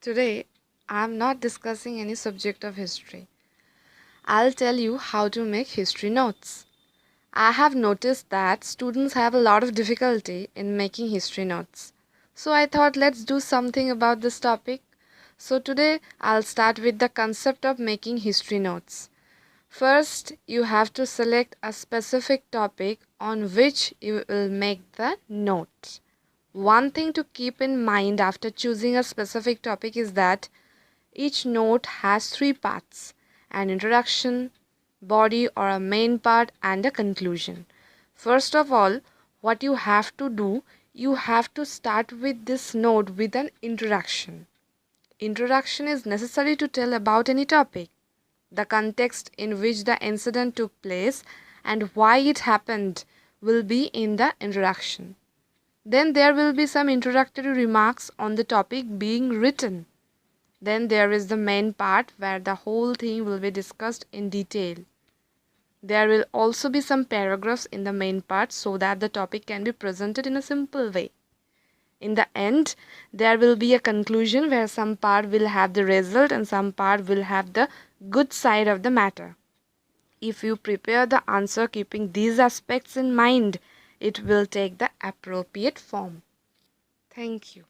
Today, I'm not discussing any subject of history. I'll tell you how to make history notes. I have noticed that students have a lot of difficulty in making history notes. So I thought let's do something about this topic. So today, I'll start with the concept of making history notes. First, you have to select a specific topic on which you will make the note. One thing to keep in mind after choosing a specific topic is that each note has three parts: an introduction, body or a main part, and a conclusion. First of all, what you have to do, you have to start with this note with an introduction. Introduction is necessary to tell about any topic, the context in which the incident took place, and why it happened will be in the introduction. Then there will be some introductory remarks on the topic being written. Then there is the main part where the whole thing will be discussed in detail. There will also be some paragraphs in the main part so that the topic can be presented in a simple way. In the end, there will be a conclusion where some part will have the result and some part will have the good side of the matter. If you prepare the answer keeping these aspects in mind, it will take the appropriate form. Thank you.